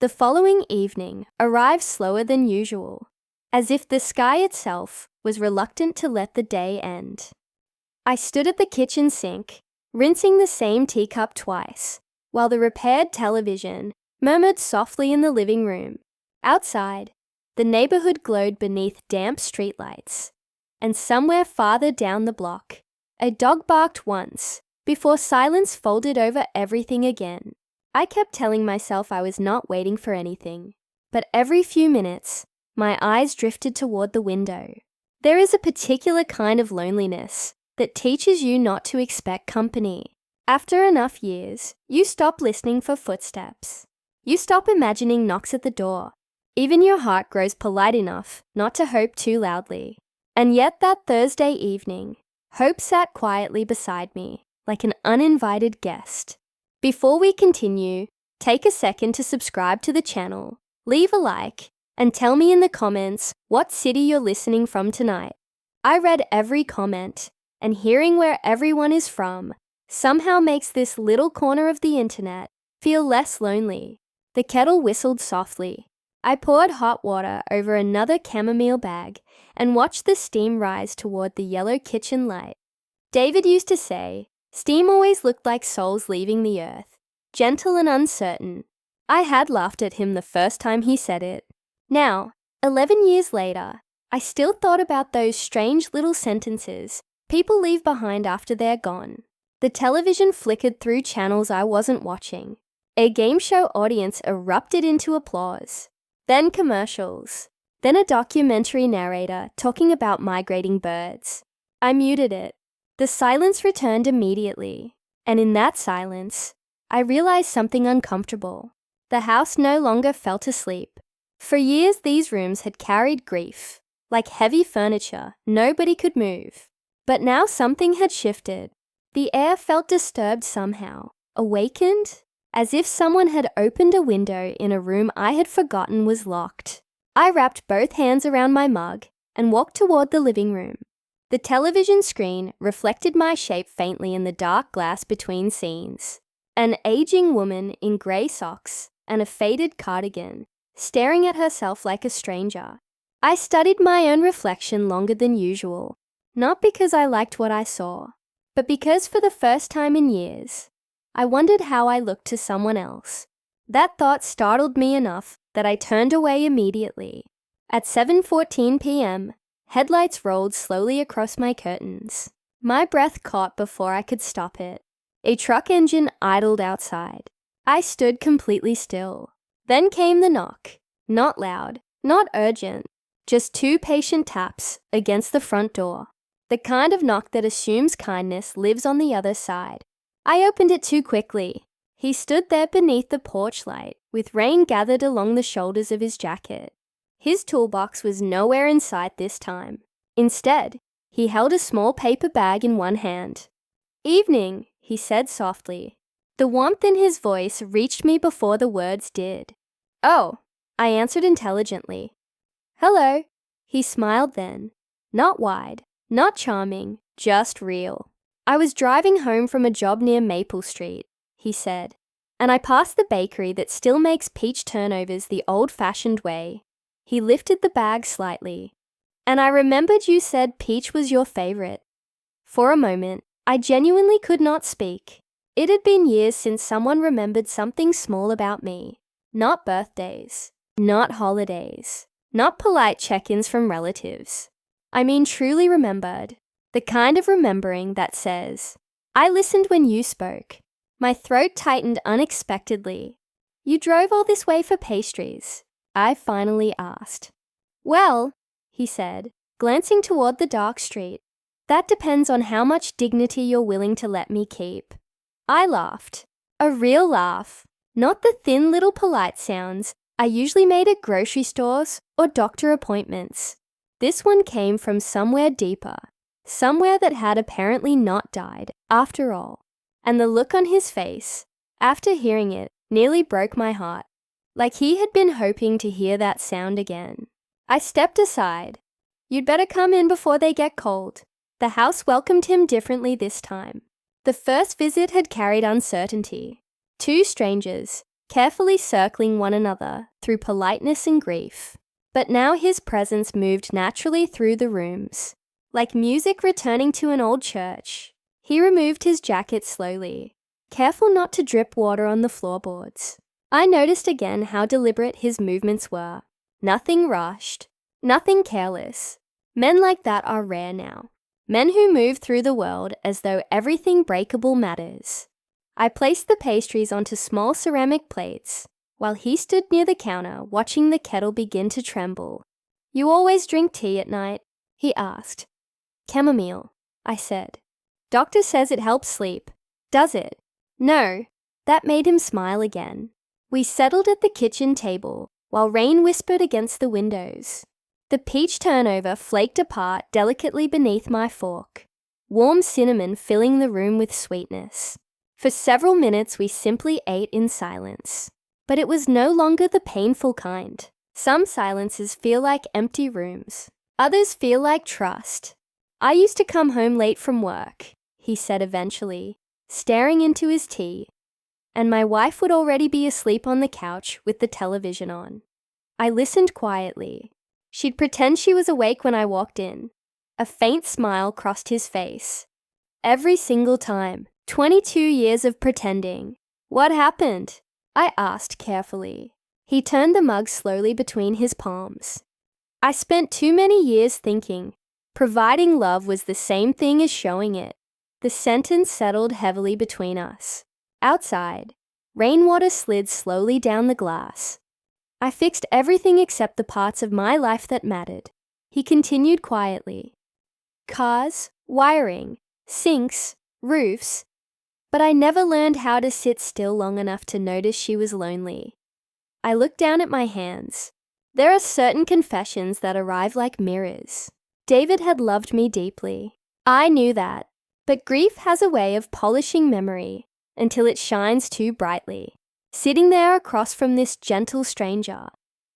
The following evening arrived slower than usual, as if the sky itself was reluctant to let the day end. I stood at the kitchen sink, rinsing the same teacup twice, while the repaired television murmured softly in the living room. Outside, the neighborhood glowed beneath damp streetlights, and somewhere farther down the block, a dog barked once before silence folded over everything again. I kept telling myself I was not waiting for anything, but every few minutes, my eyes drifted toward the window. There is a particular kind of loneliness that teaches you not to expect company. After enough years, you stop listening for footsteps. You stop imagining knocks at the door. Even your heart grows polite enough not to hope too loudly. And yet that Thursday evening, hope sat quietly beside me, like an uninvited guest. Before we continue, take a second to subscribe to the channel, leave a like, and tell me in the comments what city you're listening from tonight. I read every comment, and hearing where everyone is from somehow makes this little corner of the internet feel less lonely. The kettle whistled softly. I poured hot water over another chamomile bag and watched the steam rise toward the yellow kitchen light. David used to say, steam always looked like souls leaving the earth, gentle and uncertain. I had laughed at him the first time he said it. Now, 11 years later, I still thought about those strange little sentences people leave behind after they're gone. The television flickered through channels I wasn't watching. A game show audience erupted into applause. Then commercials. Then a documentary narrator talking about migrating birds. I muted it. The silence returned immediately, and in that silence, I realized something uncomfortable. The house no longer felt asleep. For years, these rooms had carried grief, like heavy furniture nobody could move. But now something had shifted. The air felt disturbed somehow, awakened, as if someone had opened a window in a room I had forgotten was locked. I wrapped both hands around my mug and walked toward the living room. The television screen reflected my shape faintly in the dark glass between scenes. An aging woman in grey socks and a faded cardigan, staring at herself like a stranger. I studied my own reflection longer than usual, not because I liked what I saw, but because for the first time in years, I wondered how I looked to someone else. That thought startled me enough that I turned away immediately. At 7:14 p.m., headlights rolled slowly across my curtains. My breath caught before I could stop it. A truck engine idled outside. I stood completely still. Then came the knock. Not loud, not urgent, just 2 patient taps against the front door. The kind of knock that assumes kindness lives on the other side. I opened it too quickly. He stood there beneath the porch light, with rain gathered along the shoulders of his jacket. His toolbox was nowhere in sight this time. Instead, he held a small paper bag in one hand. "Evening," he said softly. The warmth in his voice reached me before the words did. "Oh," I answered intelligently. "Hello." He smiled then. Not wide, not charming, just real. "I was driving home from a job near Maple Street," he said, "and I passed the bakery that still makes peach turnovers the old-fashioned way." He lifted the bag slightly. "And I remembered you said peach was your favorite." For a moment, I genuinely could not speak. It had been years since someone remembered something small about me. Not birthdays, not holidays, not polite check-ins from relatives. I mean truly remembered. The kind of remembering that says, "I listened when you spoke." My throat tightened unexpectedly. "You drove all this way for pastries?" I finally asked. "Well," he said, glancing toward the dark street, "that depends on how much dignity you're willing to let me keep." I laughed. A real laugh. Not the thin little polite sounds I usually made at grocery stores or doctor appointments. This one came from somewhere deeper, somewhere that had apparently not died after all. And the look on his face, after hearing it, nearly broke my heart. Like he had been hoping to hear that sound again. I stepped aside. "You'd better come in before they get cold." The house welcomed him differently this time. The first visit had carried uncertainty. 2 strangers, carefully circling one another through politeness and grief. But now his presence moved naturally through the rooms, like music returning to an old church. He removed his jacket slowly, careful not to drip water on the floorboards. I noticed again how deliberate his movements were. Nothing rushed, nothing careless. Men like that are rare now. Men who move through the world as though everything breakable matters. I placed the pastries onto small ceramic plates, while he stood near the counter watching the kettle begin to tremble. "You always drink tea at night?" he asked. "Chamomile," I said. "Doctor says it helps sleep." "Does it?" "No." That made him smile again. We settled at the kitchen table, while rain whispered against the windows. The peach turnover flaked apart delicately beneath my fork, warm cinnamon filling the room with sweetness. For several minutes we simply ate in silence. But it was no longer the painful kind. Some silences feel like empty rooms. Others feel like trust. "I used to come home late from work," he said eventually, staring into his tea, "and my wife would already be asleep on the couch with the television on. I listened quietly. She'd pretend she was awake when I walked in." A faint smile crossed his face. "Every single time. 22 years of pretending." "What happened?" I asked carefully. He turned the mug slowly between his palms. "I spent too many years thinking providing love was the same thing as showing it." The sentence settled heavily between us. Outside, rainwater slid slowly down the glass. "I fixed everything except the parts of my life that mattered," he continued quietly. "Cars, wiring, sinks, roofs. But I never learned how to sit still long enough to notice she was lonely." I looked down at my hands. There are certain confessions that arrive like mirrors. David had loved me deeply. I knew that. But grief has a way of polishing memory until it shines too brightly. Sitting there across from this gentle stranger,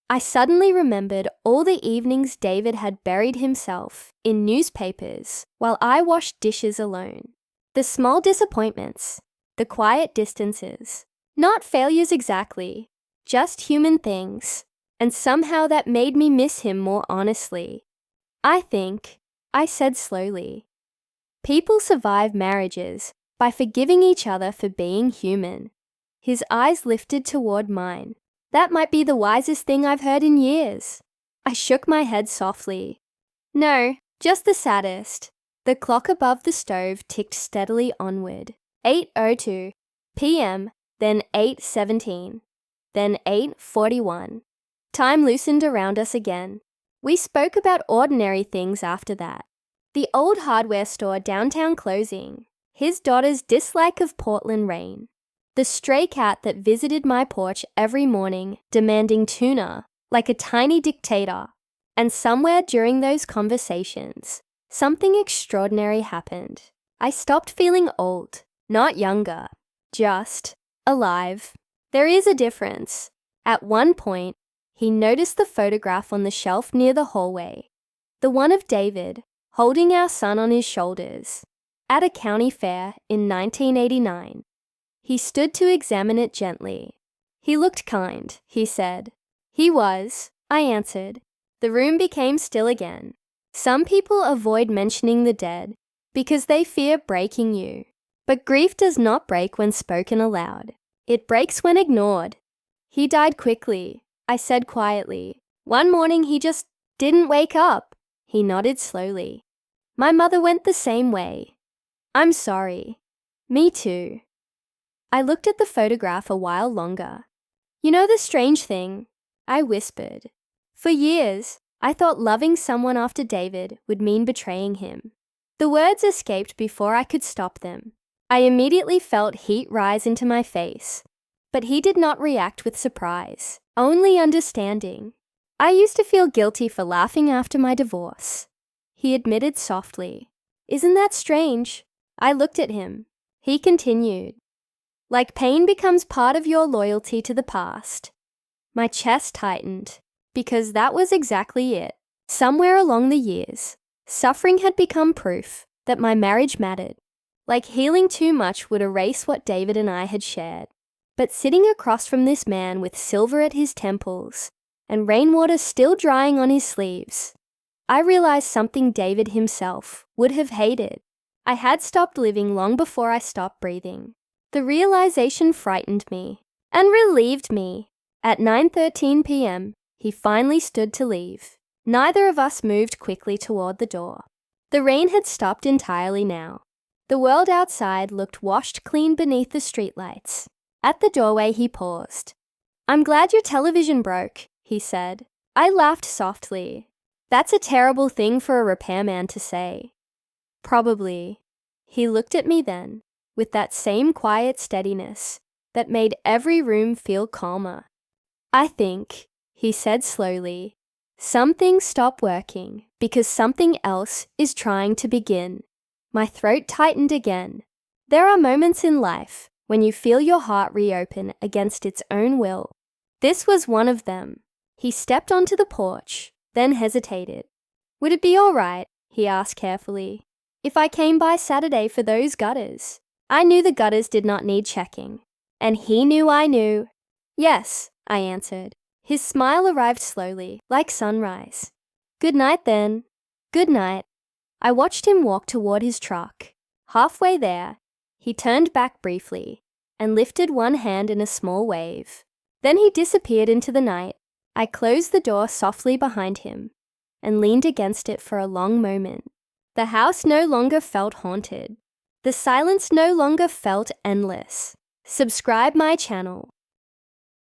I suddenly remembered all the evenings David had buried himself in newspapers while I washed dishes alone. The small disappointments, the quiet distances, not failures exactly, just human things, and somehow that made me miss him more honestly. "I think," I said slowly, "people survive marriages by forgiving each other for being human." His eyes lifted toward mine. "That might be the wisest thing I've heard in years." I shook my head softly. "No, just the saddest." The clock above the stove ticked steadily onward. 8:02 p.m., then 8:17, then 8:41. Time loosened around us again. We spoke about ordinary things after that. The old hardware store downtown closing, his daughter's dislike of Portland rain, the stray cat that visited my porch every morning demanding tuna like a tiny dictator. And somewhere during those conversations, something extraordinary happened. I stopped feeling old, not younger, just alive. There is a difference. At one point, he noticed the photograph on the shelf near the hallway, the one of David holding our son on his shoulders at a county fair in 1989. He stood to examine it gently. "He looked kind," he said. "He was," I answered. The room became still again. Some people avoid mentioning the dead because they fear breaking you. But grief does not break when spoken aloud. It breaks when ignored. "He died quickly," I said quietly. "One morning he just didn't wake up." He nodded slowly. "My mother went the same way." "I'm sorry." "Me too." I looked at the photograph a while longer. "You know the strange thing?" I whispered. "For years, I thought loving someone after David would mean betraying him." The words escaped before I could stop them. I immediately felt heat rise into my face, but he did not react with surprise, only understanding. "I used to feel guilty for laughing after my divorce," he admitted softly. "Isn't that strange?" I looked at him. He continued. "Like pain becomes part of your loyalty to the past." My chest tightened, because that was exactly it. Somewhere along the years, suffering had become proof that my marriage mattered. Like healing too much would erase what David and I had shared. But sitting across from this man with silver at his temples and rainwater still drying on his sleeves, I realized something David himself would have hated. I had stopped living long before I stopped breathing. The realization frightened me and relieved me. At 9:13 p.m., he finally stood to leave. Neither of us moved quickly toward the door. The rain had stopped entirely now. The world outside looked washed clean beneath the streetlights. At the doorway, he paused. "I'm glad your television broke," he said. I laughed softly. That's a terrible thing for a repairman to say. Probably. He looked at me then, with that same quiet steadiness that made every room feel calmer. "I think," he said slowly, "some things stop working because something else is trying to begin." My throat tightened again. There are moments in life when you feel your heart reopen against its own will. This was one of them. He stepped onto the porch, then hesitated. "Would it be all right," he asked carefully, "if I came by Saturday for those gutters?" I knew the gutters did not need checking, and he knew I knew. "Yes," I answered. His smile arrived slowly, like sunrise. "Good night then." "Good night." I watched him walk toward his truck. Halfway there, he turned back briefly and lifted one hand in a small wave. Then he disappeared into the night. I closed the door softly behind him and leaned against it for a long moment. The house no longer felt haunted. The silence no longer felt endless. Subscribe my channel